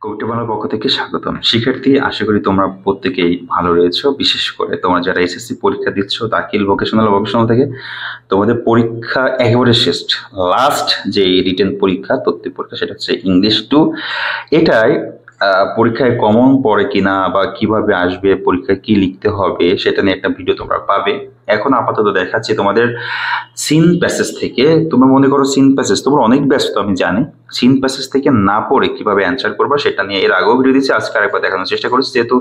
কবিতা বাংলার পক্ষ থেকে স্বাগতম। শিক্ষার্থী, আশা করি তোমরা প্রত্যেকেই ভালো রয়েছো। বিশেষ করে তোমরা যারা এসএসসি পরীক্ষা দিচ্ছ, দাখিল, ভোকেশনাল থেকে তোমাদের পরীক্ষা একেবারে শেষ, লাস্ট যে রিটেন পরীক্ষা, তথ্য পরীক্ষা, সেটা হচ্ছে ইংলিশ 2। এটাই পরীক্ষায় কমন পড়ে কিনা বা কিভাবে আসবে, পরীক্ষায় কি লিখতে হবে, সেটা নিয়ে একটা ভিডিও তোমরা পাবে। এখন আপাতত দেখাচ্ছি তোমাদের সিন প্যাসেজ থেকে। তোমরা মনে করো সিন প্যাসেজ, তোমরা অনেক ব্যস্ত আমি জানি, সিন প্যাসেজ থেকে না পড়ে কিভাবে অ্যান্সার করবা সেটা নিয়ে এর আগেও ভিডিও দিচ্ছি, আজকে আরেকবার দেখানোর চেষ্টা করেছি। যেহেতু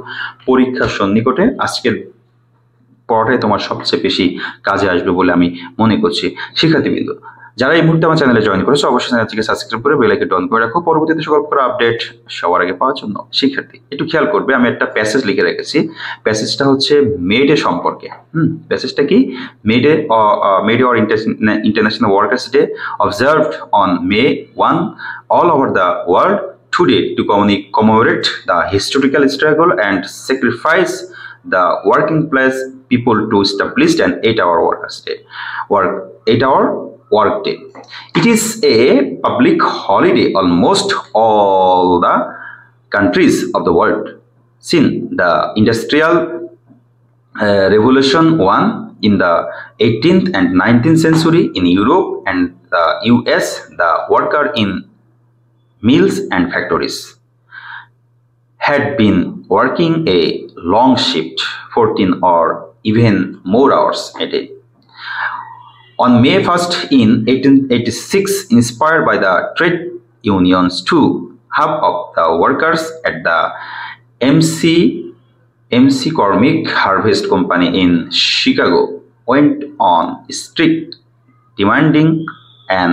পরীক্ষার সন্নিকটে, আজকের পড়াটাই তোমার সবচেয়ে বেশি কাজে আসবে বলে আমি মনে করছি। শিক্ষার্থীবৃন্দ, যারা এই মুহূর্তে আমার চ্যানেলে জয়েন করেছো, অবশ্যই চ্যানেলটিকে সাবস্ক্রাইব করে বেল আইকনটি অন করে রাখো পরবর্তীতে সকল প্রকার আপডেট সবার আগে পাওয়ার জন্য। শিক্ষার্থী, একটু খেয়াল করবে, আমি একটা প্যাসেজ লিখে রেখেছি। প্যাসেজটা হচ্ছে মে ডে সম্পর্কে। প্যাসেজটা কি? May Day or international workers day observed on May 1 all over the world today to commemorate the historical struggle and sacrifice the working class people to establish an 8-hour workers day. 8-hour work day. It is a public holiday almost all the countries of the world. Since the Industrial Revolution 1 in the 18th and 19th century in Europe and the US, the worker in mills and factories had been working a long shift, 14 or even more hours a day. On May 1st in 1886, inspired by the trade unions, half of the workers at the MC Cormick Harvest Company in Chicago went on strike, demanding an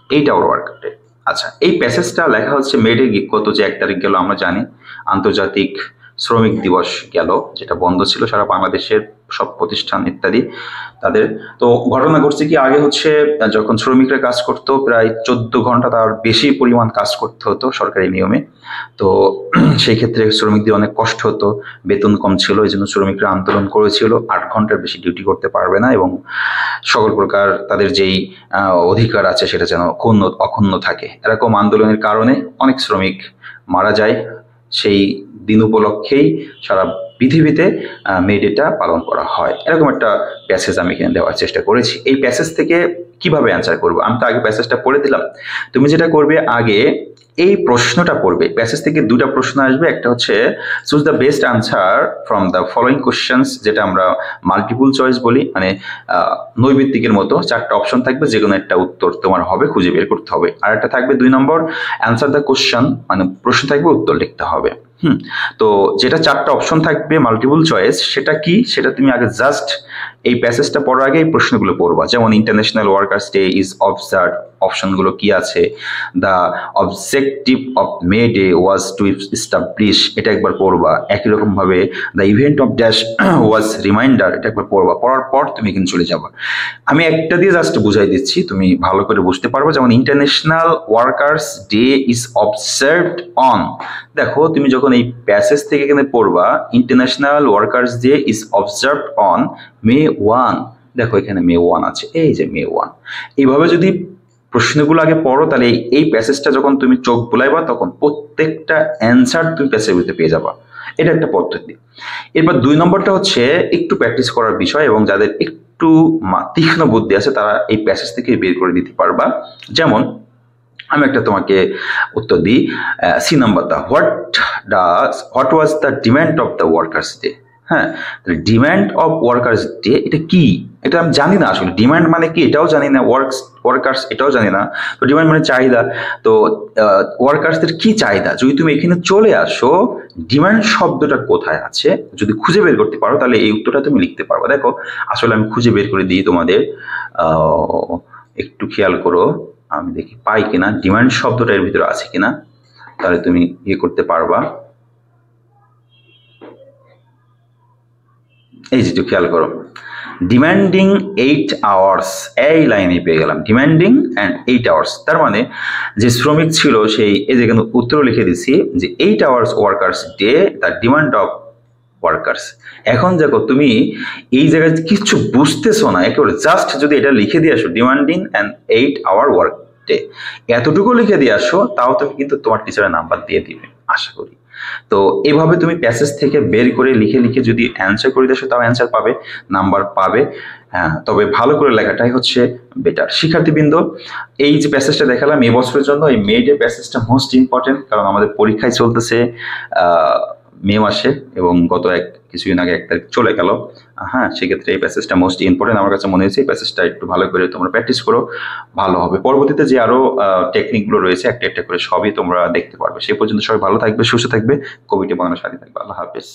8-hour work day. আচ্ছা, এই প্যাসেজটা লেখা হচ্ছে May Day, গত যে 1 তারিখ গেল আমরা জানি আন্তর্জাতিক শ্রমিক দিবস গেল, যেটা বন্ধ ছিল সারা বাংলাদেশের সব প্রতিষ্ঠান ইত্যাদি তাদের। তো ঘটনা ঘটছে কি, আগে হচ্ছে যখন শ্রমিকরা কাজ করতো প্রায় 14 ঘন্টা তার বেশি পরিমাণ কাজ করতে হতো সরকারি নিয়মে। তো সেই ক্ষেত্রে শ্রমিকদের অনেক কষ্ট হতো, বেতন কম ছিল, এই জন্য শ্রমিকরা আন্দোলন করেছিল 8 ঘন্টার বেশি ডিউটি করতে পারবে না এবং সকল প্রকার তাদের যেই অধিকার আছে সেটা যেন অক্ষুণ্ণ থাকে। এরকম আন্দোলনের কারণে অনেক শ্রমিক মারা যায়। সেই দিন উপলক্ষেই সারা পৃথিবীতে মে ডেটা পালন করা হয়। এরকম একটা প্যাসেজ আমি এখানে দেওয়ার চেষ্টা করেছি। এই প্যাসেজ থেকে কিভাবে অ্যান্সার করবো, আমি তো আগে প্যাসেজটা পড়ে দিলাম। তুমি যেটা করবে, আগে এই প্রশ্নটা পড়বে। প্যাসেজ থেকে 2টা প্রশ্ন আসবে, একটা হচ্ছে choose the best answer from the following questions, যেটা আমরা মাল্টিপল চয়েস বলি, মানে নৈমিত্তিকের মতো 4টা অপশন থাকবে, যে কোনো একটা উত্তর তোমার হবে, খুঁজে বের করতে হবে। আর একটা থাকবে 2 নম্বর অ্যান্সার দ্য কোশ্চেন, মানে প্রশ্ন থাকবে, উত্তর লিখতে হবে। তো যেটা 4টা অপশন থাকবে মাল্টিপল চয়েস, সেটা কি, সেটা তুমি আগে জাস্ট এই প্যাসেজটা পড়ার আগে এই প্রশ্নগুলো পড়বা। যেমন international workers day is observed, অপশনগুলো কি আছে। The objective of May day was to establish, এটা একবার পড়বা। একই রকম ভাবে the event of dash was reminder, এটা একবার পড়বা। পড়ার পর তুমি কিন্তু চলে যাবা। আমি একটা দিয়ে জাস্ট বুঝাই দিচ্ছি, তুমি ভালো করে বুঝতে পারবে। যেমন international workers day is observed on, দেখো তুমি যখন এই প্যাসেজ থেকে এখানে পড়বা, international workers day is observed on May 1, দেখো এখানে May 1 আছে, এই যে May 1। এইভাবে যদি প্রশ্নগুলো আগে পড়ো, তাহলে এই প্যাসেজটা যখন তুমি চোখ বুলাইবা, তখন প্রত্যেকটা অ্যান্সার তুমি প্যাসেজে পেয়ে যাবা। এটা একটা পদ্ধতি। এরপর 2 নম্বরটা হচ্ছে একটু প্র্যাকটিস করার বিষয়, এবং যাদের একটু তীক্ষ্ণ বুদ্ধি আছে তারা এই প্যাসেজ থেকে বের করে দিতে পারবা। যেমন আমি একটা তোমাকে উত্তর দিই, সি নাম্বারটা, what was the demand of the workers day. হ্যাঁ, ডিমান্ড অফ ওয়ার্কার্স ডে এটা কি, এটা আমি জানি না আসলে। ডিমান্ড মানে কি এটাও জানি না, ওয়ার্কার্স এটাও জানি না। তো ডিমান্ড মানে চাহিদা। তো ওয়ার্কার্সদের কি চাহিদা, যদি তুমি এখানে চলে আসো ডিমান্ড শব্দটা কোথায় আছে যদি খুঁজে বের করতে পারো, তাহলে এই উত্তরটা তুমি লিখতে পারবে। দেখো আসলে আমি খুঁজে বের করে দিই তোমাদের, একটু খেয়াল করো, আমি দেখি পাই কিনা, ডিমান্ড শব্দটা এর ভিতরে আছে কিনা, তাহলে তুমি ইয়ে করতে পারবা। এই যে খেয়াল করো, ডিমান্ডিং 8 আওয়ার্স, এই লাইনে পেয়ে গেলাম, ডিমান্ডিং অ্যান্ড 8 আওয়ার্স। তার মানে যে শ্রমিক ছিল সেই, এই যে উত্তর লিখে দিচ্ছি যে 8 hours workers day, the demand of workers. এখন দেখো তুমি এই জায়গায় কিছু বুঝতেছো না, একেবারে জাস্ট যদি এটা লিখে দিয়ে আসো, demanding and 8 hour work day, এতটুকু লিখে দিয়ে আসো, তাও তুমি কিন্তু তোমার টিচারের নাম্বার দিয়ে দিবে। আশা করি। তো এভাবে তুমি প্যাসেজ থেকে বের করে লিখে লিখে যদি অ্যান্সার করে দেশো তাও অ্যান্সার পাবে, নাম্বার পাবে। হ্যাঁ, তবে ভালো করে লেখাটাই হচ্ছে বেটার। শিক্ষার্থীবৃন্দ, এই যে প্যাসেজটা দেখালাম এবছরের জন্য, এই মে ডে প্যাসেজটা মোস্ট ইম্পর্টেন্ট, কারণ আমাদের পরীক্ষায় চলতেছে মে মাসে এবং গত কিছুদিন আগে 1 তারিখ চলে গেল। হ্যাঁ, সেক্ষেত্রে এই প্যাসেজটা মোস্ট ইম্পর্টেন্ট আমার কাছে মনে হয়েছে। এই প্যাসেজটা একটু ভালো করে তোমরা প্র্যাকটিস করো, ভালো হবে। পরবর্তীতে যে আরো টেকনিকগুলো রয়েছে একটা একটা করে সবই তোমরা দেখতে পারবে। সে পর্যন্ত সবাই ভালো থাকবে, সুস্থ থাকবে, কবিটি বাংলার সাথে থাকবে। আল্লাহ হাফেজ।